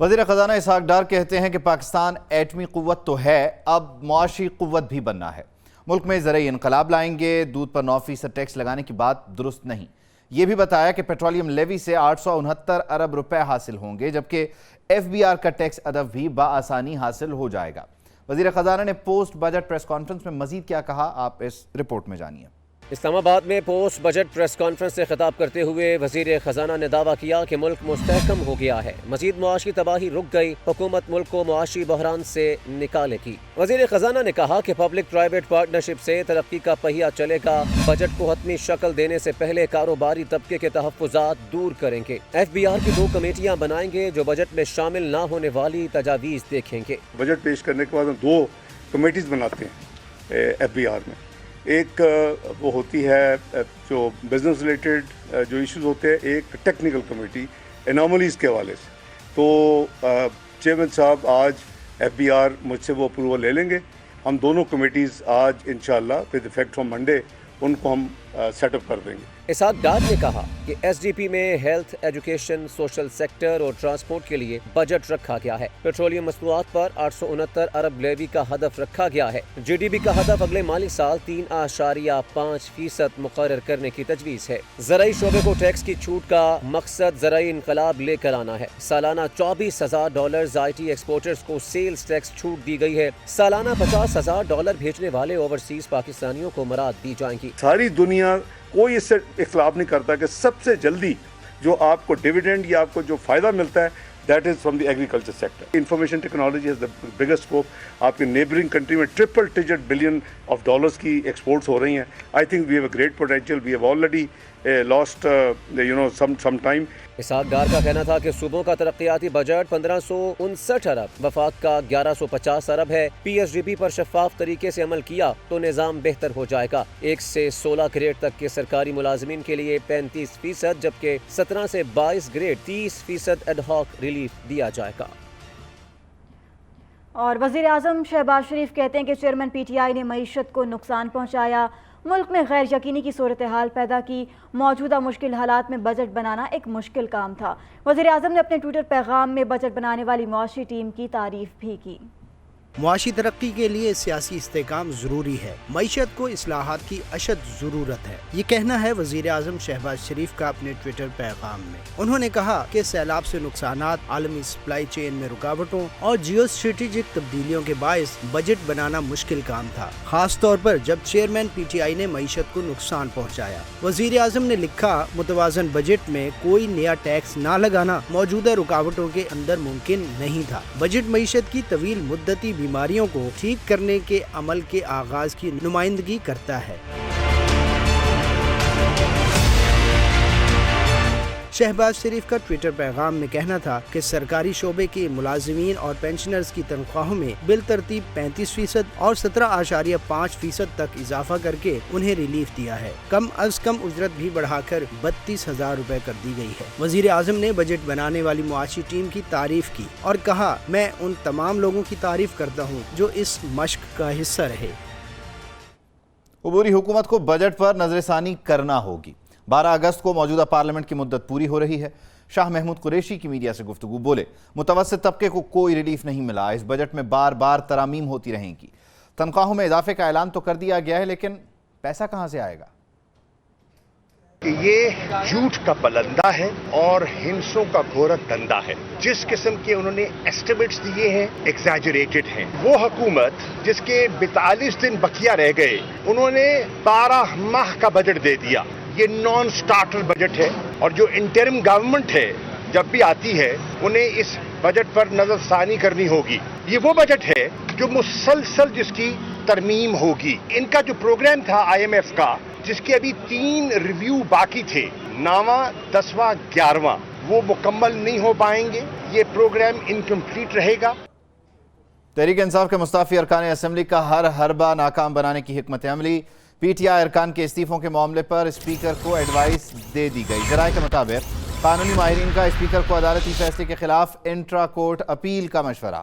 وزیر خزانہ اسحاق ڈار کہتے ہیں کہ پاکستان ایٹمی قوت تو ہے، اب معاشی قوت بھی بننا ہے۔ ملک میں زرعی انقلاب لائیں گے، دودھ پر 9% ٹیکس لگانے کی بات درست نہیں۔ یہ بھی بتایا کہ پیٹرولیم لیوی سے 869 ارب روپے حاصل ہوں گے، جبکہ FBR کا ٹیکس ادب بھی بآسانی حاصل ہو جائے گا۔ وزیر خزانہ نے پوسٹ بجٹ پریس کانفرنس میں مزید کیا کہا، آپ اس رپورٹ میں جانیے۔ اسلام آباد میں پوسٹ بجٹ پریس کانفرنس سے خطاب کرتے ہوئے وزیر خزانہ نے دعویٰ کیا کہ ملک مستحکم ہو گیا ہے، مزید معاشی تباہی رک گئی، حکومت ملک کو معاشی بحران سے نکالے گی۔ وزیر خزانہ نے کہا کہ پبلک پرائیویٹ پارٹنرشپ سے ترقی کا پہیہ چلے گا، بجٹ کو حتمی شکل دینے سے پہلے کاروباری طبقے کے تحفظات دور کریں گے، FBR کی 2 کمیٹیاں بنائیں گے جو بجٹ میں شامل نہ ہونے والی تجاویز دیکھیں گے۔ بجٹ پیش کرنے کے بعد ہم 2 کمیٹیز بناتے ہیں FBR میں۔ ایک وہ ہوتی ہے جو بزنس ریلیٹڈ جو ایشوز ہوتے ہیں، ایک ٹیکنیکل کمیٹی اناملیز کے حوالے سے۔ تو چیئرمین صاحب آج FBR مجھ سے وہ اپروول لے لیں گے۔ ہم دونوں کمیٹیز آج انشاءاللہ ود افیکٹ فرام منڈے ان کو ہم سیٹ اپ کر دیں گے۔ اسحاق ڈار نے کہا کہ SDP میں ہیلتھ، ایجوکیشن، سوشل سیکٹر اور ٹرانسپورٹ کے لیے بجٹ رکھا گیا ہے۔ پیٹرولیم مصنوعات پر 869 ارب لیوی کا ہدف رکھا گیا ہے۔ GDP کا ہدف اگلے مالی سال 3.5% مقرر کرنے کی تجویز ہے۔ زرعی شعبے کو ٹیکس کی چھوٹ کا مقصد زرعی انقلاب لے کر آنا ہے۔ سالانہ $24,000 IT ایکسپورٹرز کو سیلز ٹیکس چھوٹ دی گئی ہے۔ سالانہ $50,000 بھیجنے والے اوورسیز پاکستانیوں کو مراد دی جائیں گی۔ ساری دنیا کوئی اس سے اختلاف نہیں کرتا کہ سب سے جلدی جو آپ کو ڈیویڈنڈ یا آپ کو جو فائدہ ملتا ہے that is from the agriculture sector. Information technology is the biggest scope. آپ کے نیبرنگ کنٹری میں $1 بلین کی ایکسپورٹس ہو رہی ہیں۔ I think we have a great potential, we have already lost some time. Ishaq Dar کا کہنا تھا کہ صوبوں کا ترقیاتی بجٹ 1559 ارب، وفاق کا 1150 ارب ہے۔ PSDB پر شفاف طریقے سے عمل کیا تو نظام بہتر ہو جائے گا۔ 1 سے 16 گریڈ تک کے سرکاری ملازمین کے لیے 35%، جبکہ 17 سے 22 گریڈ 30% ایڈ ہاک ریلیف دیا جائے گا۔ اور وزیر اعظم شہباز شریف کہتے ہیں کہ چیئرمین PTI نے معیشت کو نقصان پہنچایا، ملک میں غیر یقینی کی صورتحال پیدا کی، موجودہ مشکل حالات میں بجٹ بنانا ایک مشکل کام تھا۔ وزیر اعظم نے اپنے ٹویٹر پیغام میں بجٹ بنانے والی معاشی ٹیم کی تعریف بھی کی۔ معاشی ترقی کے لیے سیاسی استحکام ضروری ہے، معیشت کو اصلاحات کی اشد ضرورت ہے، یہ کہنا ہے وزیر اعظم شہباز شریف کا اپنے ٹویٹر پیغام میں۔ انہوں نے کہا کہ سیلاب سے نقصانات، عالمی سپلائی چین میں رکاوٹوں اور جیو اسٹریٹجک تبدیلیوں کے باعث بجٹ بنانا مشکل کام تھا، خاص طور پر جب چیئرمین PTI نے معیشت کو نقصان پہنچایا۔ وزیر اعظم نے لکھا، متوازن بجٹ میں کوئی نیا ٹیکس نہ لگانا موجودہ رکاوٹوں کے اندر ممکن نہیں تھا۔ بجٹ معیشت کی طویل مدتی بیماریوں کو ٹھیک کرنے کے عمل کے آغاز کی نمائندگی کرتا ہے۔ شہباز شریف کا ٹویٹر پیغام میں کہنا تھا کہ سرکاری شعبے کے ملازمین اور پینشنرز کی تنخواہوں میں بالترتیب 35% اور 17.5% تک اضافہ کر کے انہیں ریلیف دیا ہے۔ کم از کم اجرت بھی بڑھا کر 32,000 روپے کر دی گئی ہے۔ وزیر اعظم نے بجٹ بنانے والی معاشی ٹیم کی تعریف کی اور کہا، میں ان تمام لوگوں کی تعریف کرتا ہوں جو اس مشق کا حصہ رہے۔ عبوری حکومت کو بجٹ پر نظر ثانی کرنا ہوگی۔ 12 اگست کو موجودہ پارلیمنٹ کی مدت پوری ہو رہی ہے۔ شاہ محمود قریشی کی میڈیا سے گفتگو، بولے متوسط طبقے کو کوئی ریلیف نہیں ملا، اس بجٹ میں بار بار ترامیم ہوتی رہیں گی۔ تنخواہوں میں اضافے کا اعلان تو کر دیا گیا ہے، لیکن پیسہ کہاں سے آئے گا؟ یہ جھوٹ کا پلندہ ہے اور ہنسوں کا گھورک دندہ ہے۔ جس قسم کے انہوں نے ایسٹیمیٹس دیے ہیں ایگزیجریٹڈ ہیں۔ وہ حکومت جس کے 42 دن بقیہ رہ گئے، انہوں نے 12 ماہ کا بجٹ دے دیا۔ یہ نان سٹارٹر بجٹ ہے، اور جو انٹرم گورنمنٹ ہے جب بھی آتی ہے انہیں اس بجٹ پر نظر ثانی کرنی ہوگی۔ یہ وہ بجٹ ہے جو مسلسل جس کی ترمیم ہوگی۔ ان کا جو پروگرام تھا IMF کا، جس کے ابھی 3 ریویو باقی تھے، 9واں، 10واں، 11واں، وہ مکمل نہیں ہو پائیں گے۔ یہ پروگرام انکمپلیٹ رہے گا۔ تحریک انصاف کے مستعفی ارکان اسمبلی کا ہر حربہ ناکام بنانے کی حکمت عملی۔ PTI ارکان کے استعفوں کے معاملے پر اسپیکر کو ایڈوائس دے دی گئی۔ ذرائع کے مطابق قانونی ماہرین کا اسپیکر کو عدالتی فیصلے کے خلاف انٹرا کورٹ اپیل کا مشورہ۔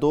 2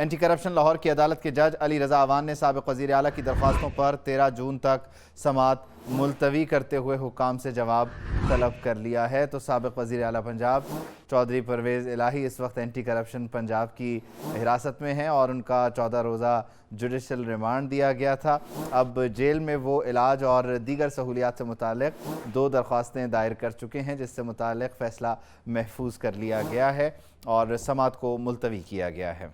اینٹی کرپشن لاہور کی عدالت کے جج علی رضا عوان نے سابق وزیر اعلیٰ کی درخواستوں پر 13 جون تک سماعت ملتوی کرتے ہوئے حکام سے جواب طلب کر لیا ہے۔ تو سابق وزیر اعلیٰ پنجاب چودھری پرویز الہی اس وقت اینٹی کرپشن پنجاب کی حراست میں ہیں اور ان کا 14 روزہ جوڈیشل ریمانڈ دیا گیا تھا۔ اب جیل میں وہ علاج اور دیگر سہولیات سے متعلق 2 درخواستیں دائر کر چکے ہیں، جس سے متعلق فیصلہ محفوظ کر لیا گیا ہے اور سماعت کو ملتوی کیا گیا ہے۔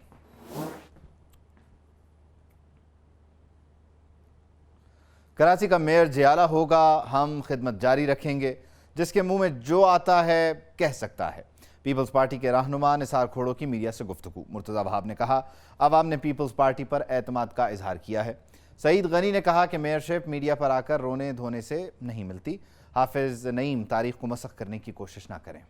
کراچی کا میئر جیالہ ہوگا، ہم خدمت جاری رکھیں گے، جس کے منہ میں جو آتا ہے کہہ سکتا ہے۔ پیپلز پارٹی کے رہنما نثار کھوڑو کی میڈیا سے گفتگو۔ مرتضی وہاب نے کہا عوام نے پیپلز پارٹی پر اعتماد کا اظہار کیا ہے۔ سعید غنی نے کہا کہ میئرشپ میڈیا پر آ کر رونے دھونے سے نہیں ملتی۔ حافظ نعیم تاریخ کو مسخ کرنے کی کوشش نہ کریں۔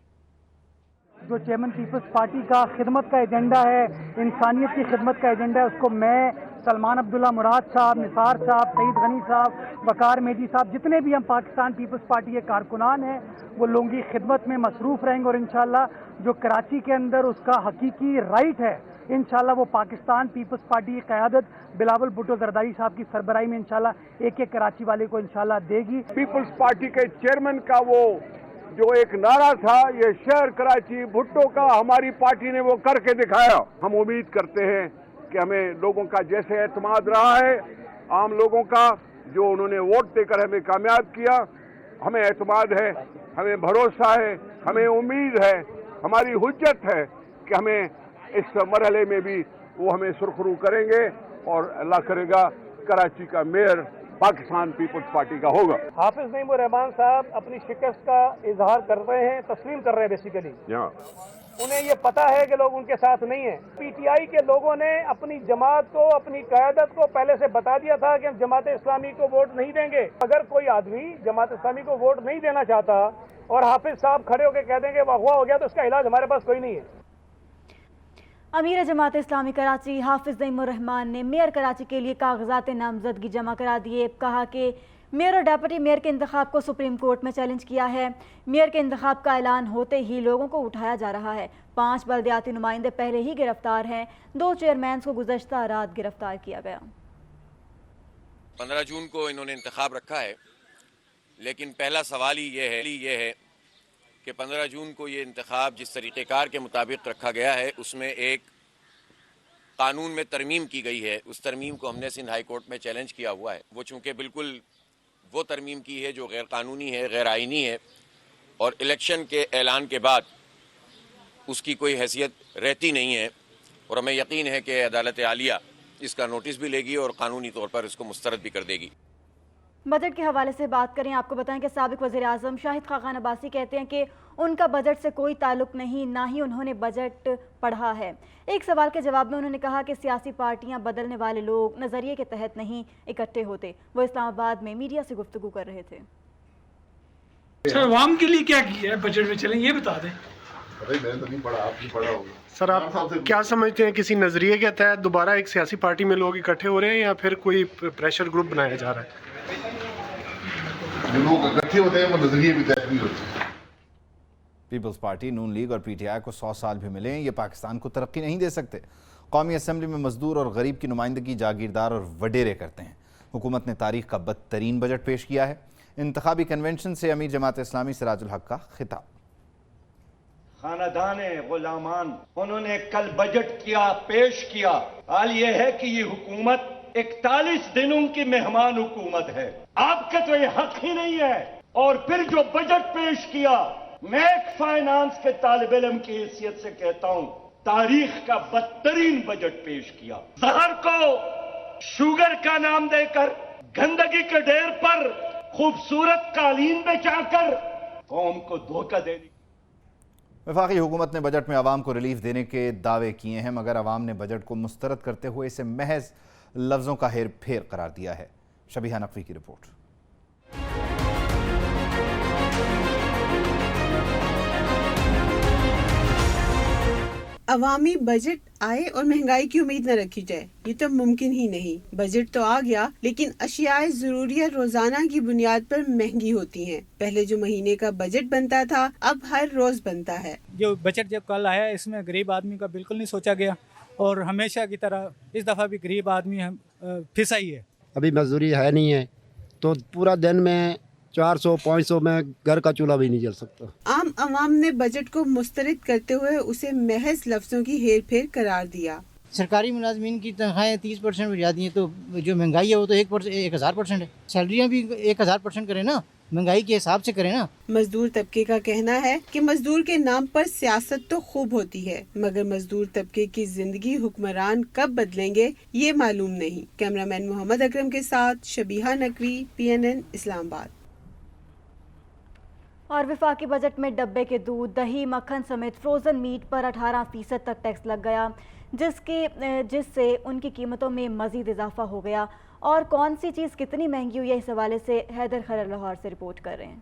جو چیئرمین پیپلز پارٹی کا خدمت کا ایجنڈا ہے، انسانیت کی خدمت کا ایجنڈا ہے، اس کو میں، سلمان عبداللہ مراد صاحب، نثار صاحب، سعید غنی صاحب، وقار میجی صاحب، جتنے بھی ہم پاکستان پیپلز پارٹی کے کارکنان ہیں، وہ لوگوں کی خدمت میں مصروف رہیں گے اور انشاءاللہ جو کراچی کے اندر اس کا حقیقی رائٹ ہے، انشاءاللہ وہ پاکستان پیپلز پارٹی کی قیادت بلاول بھٹو زرداری صاحب کی سربراہی میں انشاءاللہ ایک ایک کراچی والے کو انشاءاللہ دے گی۔ پیپلز پارٹی کے چیئرمین کا وہ جو ایک نعرہ تھا، یہ شہر کراچی بھٹو کا، ہماری پارٹی نے وہ کر کے دکھایا۔ ہم امید کرتے ہیں کہ ہمیں لوگوں کا جیسے اعتماد رہا ہے، عام لوگوں کا جو انہوں نے ووٹ دے کر ہمیں کامیاب کیا، ہمیں اعتماد ہے، ہمیں بھروسہ ہے، ہمیں امید ہے، ہماری حجت ہے کہ ہمیں اس مرحلے میں بھی وہ ہمیں سرخرو کریں گے اور اللہ کرے گا کراچی کا میئر پاکستان پیپلز پارٹی کا ہوگا۔ حافظ نعیم الرحمان صاحب اپنی شکست کا اظہار کر رہے ہیں، تسلیم کر رہے ہیں بیسیکلی۔ انہیں یہ پتا ہے کہ لوگ ان کے ساتھ نہیں ہیں۔ پی ٹی آئی کے لوگوں نے اپنی جماعت کو، اپنی قیادت کو پہلے سے بتا دیا تھا کہ ہم جماعت اسلامی کو ووٹ نہیں دیں گے۔ اگر کوئی آدمی جماعت اسلامی کو ووٹ نہیں دینا چاہتا اور حافظ صاحب کھڑے ہو کے کہہ دیں گے اغوا ہو گیا، تو اس کا علاج ہمارے پاس کوئی نہیں ہے۔ امیر جماعت اسلامی کراچی حافظ نعیم الرحمان نے میئر کراچی کے لیے کاغذات نامزدگی جمع کرا دیے۔ کہا کہ میئر اور ڈپٹی میئر کے انتخاب کو سپریم کورٹ میں چیلنج کیا ہے۔ میئر کے انتخاب کا اعلان ہوتے ہی لوگوں کو اٹھایا جا رہا ہے۔ 5 بلدیاتی نمائندے پہلے ہی گرفتار ہیں، 2 چیئرمینز کو گزشتہ رات گرفتار کیا گیا۔ 15 جون کو انہوں نے انتخاب رکھا ہے، لیکن پہلا سوال ہی یہ ہے کہ 15 جون کو یہ انتخاب جس طریقہ کار کے مطابق رکھا گیا ہے، اس میں ایک قانون میں ترمیم کی گئی ہے۔ اس ترمیم کو ہم نے سندھ ہائی کورٹ میں چیلنج کیا ہوا ہے۔ وہ چونکہ بالکل وہ ترمیم کی ہے جو غیر قانونی ہے، غیر آئینی ہے، اور الیکشن کے اعلان کے بعد اس کی کوئی حیثیت رہتی نہیں ہے، اور ہمیں یقین ہے کہ عدالت عالیہ اس کا نوٹس بھی لے گی اور قانونی طور پر اس کو مسترد بھی کر دے گی۔ بجٹ کے حوالے سے بات کریں، آپ کو بتائیں کہ سابق وزیر اعظم شاہد خاقان عباسی کہتے ہیں کہ ان کا بجٹ سے کوئی تعلق نہیں، نہ ہی انہوں نے بجٹ پڑھا ہے۔ ایک سوال کے جواب میں انہوں نے کہا کہ سیاسی پارٹیاں بدلنے والے لوگ نظریے کے تحت نہیں اکٹھے ہوتے۔ وہ اسلام آباد میں میڈیا سے گفتگو کر رہے تھے۔ عوام کے لیے کیا کیا ہے بجٹ میں، چلیں یہ بتا دیں۔ میں نے تو نہیں پڑھا، آپ کی پڑھا ہوگا۔ سر آپ کیا سمجھتے ہیں، کسی نظریے کے تحت دوبارہ ایک سیاسی پارٹی میں لوگ اکٹھے ہو رہے ہیں یا پھر کوئی پریشر گروپ بنایا جا رہا ہے؟ جو لوگ اکٹھے ہوتے ہیں وہ نظریے بھی تحت نہیں ہوتے۔ پیپلز پارٹی، نون لیگ اور پی ٹی آئی کو 100 سال بھی ملیں، یہ پاکستان کو ترقی نہیں دے سکتے۔ قومی اسمبلی میں مزدور اور غریب کی نمائندگی جاگیردار اور وڈیرے کرتے ہیں۔ حکومت نے تاریخ کا بدترین بجٹ پیش کیا ہے۔ انتخابی کنونشن سے امیر جماعت اسلامی سراج الحق کا خطاب۔ خاندان غلامان، انہوں نے کل بجٹ پیش کیا۔ حال یہ ہے کہ یہ حکومت 41 دنوں کی مہمان حکومت ہے۔ آپ کا تو یہ حق ہی نہیں ہے۔ اور پھر جو بجٹ پیش کیا، میں ایک فائنانس کے طالب علم کی حیثیت سے کہتا ہوں، تاریخ کا بدترین بجٹ پیش کیا۔ زہر کو شوگر کا نام دے کر، گندگی کے ڈھیر پر خوبصورت قالین بچا کر قوم کو دھوکہ دینے۔ وفاقی حکومت نے بجٹ میں عوام کو ریلیف دینے کے دعوے کیے ہیں، مگر عوام نے بجٹ کو مسترد کرتے ہوئے اسے محض لفظوں کا ہیر پھیر قرار دیا ہے۔ شبیہہ نقوی کی رپورٹ۔ عوامی بجٹ آئے اور مہنگائی کی امید نہ رکھی جائے، یہ تو ممکن ہی نہیں۔ بجٹ تو آ گیا، لیکن اشیاء ضروریات روزانہ کی بنیاد پر مہنگی ہوتی ہیں۔ پہلے جو مہینے کا بجٹ بنتا تھا، اب ہر روز بنتا ہے۔ جو بجٹ جب کل آیا، اس میں غریب آدمی کا بالکل نہیں سوچا گیا، اور ہمیشہ کی طرح اس دفعہ بھی غریب آدمی پھنسا ہی ہے. ابھی مزدوری ہے نہیں ہے تو پورا دن میں 400-500 میں گھر کا چولہا بھی نہیں جل سکتا. عام عوام نے بجٹ کو مسترد کرتے ہوئے اسے محض لفظوں کی ہیر پھیر قرار دیا. سرکاری ملازمین کی تنخواہیں 30% بڑھا دی ہیں تو جو مہنگائی ہے وہ تو 1000% ہے. سیلریاں بھی 1000% کریں نا, مہنگائی کے حساب سے کریں نا. مزدور طبقے کا کہنا ہے کہ مزدور کے نام پر سیاست تو خوب ہوتی ہے مگر مزدور طبقے کی زندگی حکمران کب بدلیں گے یہ معلوم نہیں. کیمرامین محمد اکرم کے ساتھ شبیہہ نقوی, PNN اسلام آباد. اور وفاقی بجٹ میں ڈبے کے دودھ, دہی, مکھن سمیت فروزن میٹ پر 18% تک ٹیکس لگ گیا جس سے ان کی قیمتوں میں مزید اضافہ ہو گیا. اور کون سی چیز کتنی مہنگی ہوئی ہے, اس حوالے سے حیدر خلل لاہور سے رپورٹ کر رہے ہیں.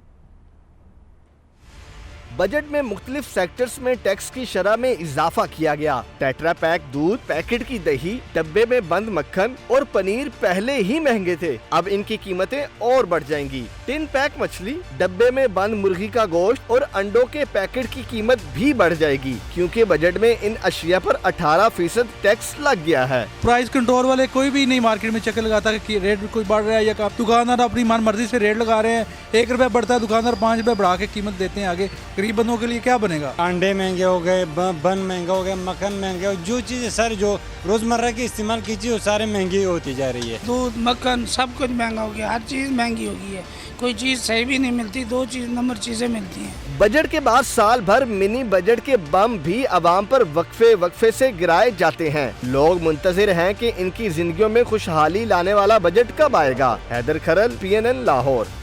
بجٹ میں مختلف سیکٹرز میں ٹیکس کی شرح میں اضافہ کیا گیا. ٹیٹرا پیک دودھ, پیکٹ کی دہی, ڈبے میں بند مکھن اور پنیر پہلے ہی مہنگے تھے, اب ان کی قیمتیں اور بڑھ جائیں گی. ٹن پیک مچھلی, ڈبے میں بند مرغی کا گوشت اور انڈوں کے پیکٹ کی قیمت بھی بڑھ جائے گی کیونکہ بجٹ میں ان اشیاء پر 18% ٹیکس لگ گیا ہے. پرائز کنٹرول والے کوئی بھی نہیں مارکیٹ میں چکر لگاتا کہ ریٹ کوئی بڑھ رہا ہے یا دکاندار اپنی من مرضی سے ریٹ لگا رہے ہیں. 1 روپے بڑھتا ہے, دکاندار 5 روپے بڑھا کے قیمت دیتے ہیں. آگے غریب بندوں کے لیے کیا بنے گا؟ انڈے مہنگے ہو گئے, بن مہنگا ہو گیا, مکھن مہنگے ہو, جو چیزیں سر جو روزمرہ کی استعمال کی چیز وہ سارے مہنگی ہوتی جا رہی ہے. دودھ, مکھن سب کچھ مہنگا ہو گیا, ہر چیز مہنگی ہو گئی ہے, کوئی چیز صحیح بھی نہیں ملتی, 2 نمبر چیزیں ملتی ہیں. بجٹ کے بعد سال بھر منی بجٹ کے بم بھی عوام پر وقفے سے گرائے جاتے ہیں. لوگ منتظر ہیں کہ ان کی زندگیوں میں خوشحالی لانے والا بجٹ کب آئے گا. حیدر خلل, PNN لاہور.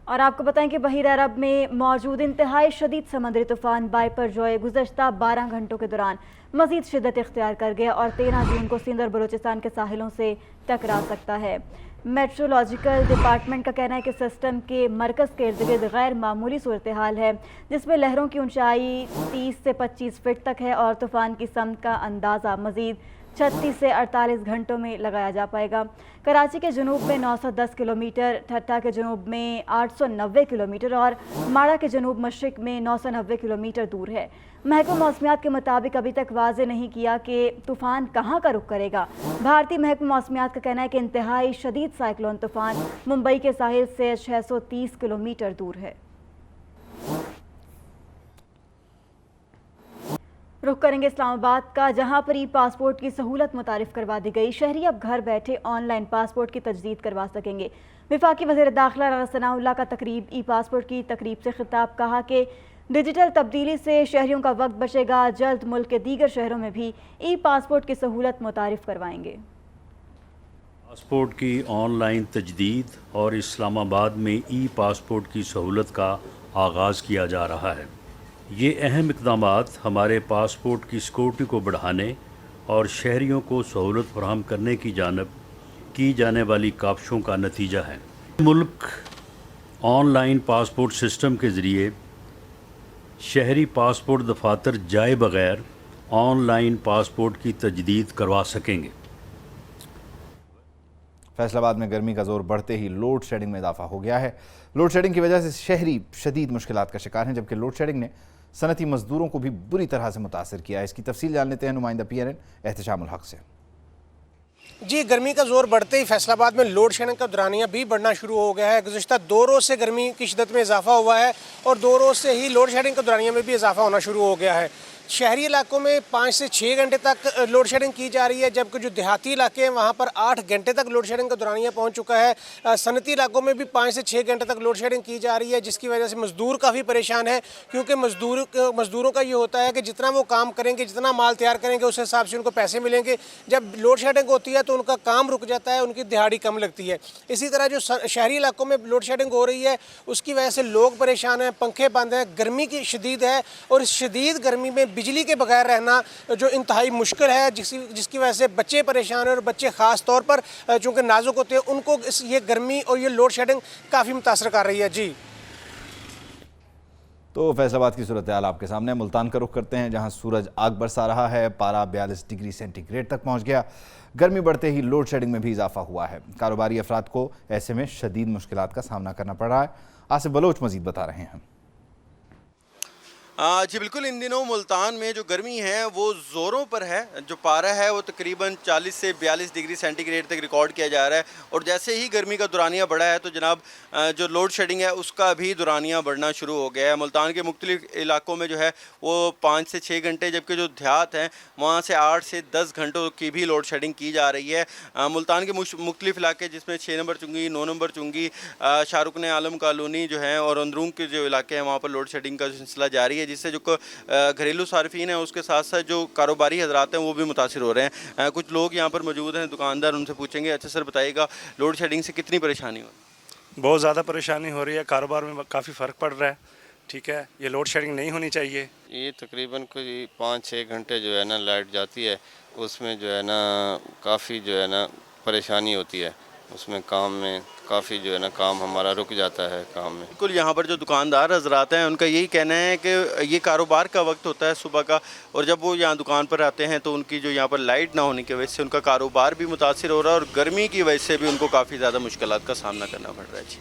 اور آپ کو بتائیں کہ بحیرہ عرب میں موجود انتہائی شدید سمندری طوفان بائپر جوئے گزشتہ 12 گھنٹوں کے دوران مزید شدت اختیار کر گیا اور 13 جون کو سندھ اور بلوچستان کے ساحلوں سے ٹکرا سکتا ہے. میٹرولوجیکل ڈپارٹمنٹ کا کہنا ہے کہ سسٹم کے مرکز کے ارد گرد غیر معمولی صورتحال ہے جس میں لہروں کی اونچائی 30 سے 25 فٹ تک ہے اور طوفان کی سمت کا اندازہ مزید 36 سے 48 گھنٹوں میں لگایا جا پائے گا. کراچی کے جنوب میں 910 کلومیٹر, ٹھٹھہ کے جنوب میں 890 کلومیٹر اور ماڑا کے جنوب مشرق میں 990 کلومیٹر دور ہے. محکمہ موسمیات کے مطابق ابھی تک واضح نہیں کیا کہ طوفان کہاں کا رخ کرے گا. بھارتی محکمہ موسمیات کا کہنا ہے کہ انتہائی شدید سائیکلون طوفان ممبئی کے ساحل سے 630 کلومیٹر دور ہے. رخ کریں گے اسلام آباد کا, جہاں پر ای پاسپورٹ کی سہولت متعارف کروا دی گئی. شہری اب گھر بیٹھے آن لائن پاسپورٹ کی تجدید کروا سکیں گے. وفاقی وزیر داخلہ رانا ثناء اللہ کا ای پاسپورٹ کی تقریب سے خطاب, کہا کہ ڈیجیٹل تبدیلی سے شہریوں کا وقت بچے گا. جلد ملک کے دیگر شہروں میں بھی ای پاسپورٹ کی سہولت متعارف کروائیں گے. پاسپورٹ کی آن لائن تجدید اور اسلام آباد میں ای پاسپورٹ کی سہولت کا آغاز کیا جا رہا ہے. یہ اہم اقدامات ہمارے پاسپورٹ کی سیکورٹی کو بڑھانے اور شہریوں کو سہولت فراہم کرنے کی جانب کی جانے والی کاوشوں کا نتیجہ ہے. ملک آن لائن پاسپورٹ سسٹم کے ذریعے شہری پاسپورٹ دفاتر جائے بغیر آن لائن پاسپورٹ کی تجدید کروا سکیں گے. فیصل آباد میں گرمی کا زور بڑھتے ہی لوڈ شیڈنگ میں اضافہ ہو گیا ہے. لوڈ شیڈنگ کی وجہ سے شہری شدید مشکلات کا شکار ہیں, جبکہ لوڈ شیڈنگ نے صنعتی مزدوروں کو بھی بری طرح سے متاثر کیا ہے. اس کی تفصیل جان لیتے ہیں نمائندہ PNN احتشام الحق سے. جی, گرمی کا زور بڑھتے ہی فیصل آباد میں لوڈ شیڈنگ کا دورانیہ بھی بڑھنا شروع ہو گیا ہے. گزشتہ 2 روز سے گرمی کی شدت میں اضافہ ہوا ہے اور 2 روز سے ہی لوڈ شیڈنگ کا دورانیہ میں بھی اضافہ ہونا شروع ہو گیا ہے. شہری علاقوں میں 5 سے 6 گھنٹے تک لوڈ شیڈنگ کی جا رہی ہے, جبکہ جو دیہاتی علاقے ہیں وہاں پر 8 گھنٹے تک لوڈ شیڈنگ کا دورانیہ پہنچ چکا ہے. صنعتی علاقوں میں بھی 5 سے 6 گھنٹے تک لوڈ شیڈنگ کی جا رہی ہے, جس کی وجہ سے مزدور کافی پریشان ہیں, کیونکہ مزدوروں کا یہ ہوتا ہے کہ جتنا وہ کام کریں گے, جتنا مال تیار کریں گے, اس حساب سے ان کو پیسے ملیں گے. جب لوڈ شیڈنگ ہوتی ہے تو ان کا کام رک جاتا ہے, ان کی دہاڑی کم لگتی ہے. اسی طرح جو شہری علاقوں میں لوڈ شیڈنگ ہو رہی ہے اس کی وجہ سے لوگ پریشان ہیں, پنکھے بند ہیں, گرمی کی شدید ہے, اور اس شدید گرمی میں بجلی کے بغیر رہنا جو انتہائی مشکل ہے, جس کی وجہ سے بچے پریشان ہیں, اور بچے خاص طور پر چونکہ نازک ہوتے ہیں ان کو یہ گرمی اور یہ لوڈ شیڈنگ کافی متاثر کر رہی ہے. جی, تو فیصل آباد کی صورتحال آپ کے سامنے. ملتان کا رخ کرتے ہیں, جہاں سورج آگ برسا رہا ہے. پارہ 42 ڈگری سینٹی گریڈ تک پہنچ گیا. گرمی بڑھتے ہی لوڈ شیڈنگ میں بھی اضافہ ہوا ہے. کاروباری افراد کو ایسے میں شدید مشکلات کا سامنا کرنا پڑ رہا ہے. آصف بلوچ مزید بتا رہے ہیں. جی بالکل، ان دنوں ملتان میں جو گرمی ہے وہ زوروں پر ہے. جو پارہ ہے وہ تقریباً 40 سے 42 ڈگری سینٹی گریڈ تک ریکارڈ کیا جا رہا ہے. اور جیسے ہی گرمی کا دورانیہ بڑھا ہے تو جناب جو لوڈ شیڈنگ ہے اس کا بھی دورانیہ بڑھنا شروع ہو گیا ہے. ملتان کے مختلف علاقوں میں جو ہے وہ 5 سے 6 گھنٹے، جبکہ جو دیہات ہیں وہاں سے 8 سے 10 گھنٹوں کی بھی لوڈ شیڈنگ کی جا رہی ہے. ملتان کے مختلف علاقے جس میں 6 نمبر چنگی، 9 نمبر چنگی، شاہ رکن عالم کالونی جو ہیں اور اندرون کے جو علاقے ہیں وہاں پر لوڈ شیڈنگ کا سلسلہ جاری ہے، جس سے جو گھریلو صارفین ہیں اس کے ساتھ ساتھ جو کاروباری حضرات ہیں وہ بھی متاثر ہو رہے ہیں. کچھ لوگ یہاں پر موجود ہیں، دکاندار، ان سے پوچھیں گے. اچھا سر بتائیے گا، لوڈ شیڈنگ سے کتنی پریشانی ہو؟ بہت زیادہ پریشانی ہو رہی ہے، کاروبار میں کافی فرق پڑ رہا ہے. ٹھیک ہے، یہ لوڈ شیڈنگ نہیں ہونی چاہیے. یہ تقریباً کوئی 5-6 گھنٹے جو ہے نا لائٹ جاتی ہے، اس میں جو ہے نا کافی جو ہے نا پریشانی ہوتی ہے. اس میں کام میں کافی جو ہے نا کام ہمارا رک جاتا ہے کام میں. بالکل، یہاں پر جو دکاندار حضرات ہیں ان کا یہی کہنا ہے کہ یہ کاروبار کا وقت ہوتا ہے صبح کا، اور جب وہ یہاں دکان پر آتے ہیں تو ان کی جو یہاں پر لائٹ نہ ہونے کی وجہ سے ان کا کاروبار بھی متاثر ہو رہا ہے، اور گرمی کی وجہ سے بھی ان کو کافی زیادہ مشکلات کا سامنا کرنا پڑ رہا ہے. جی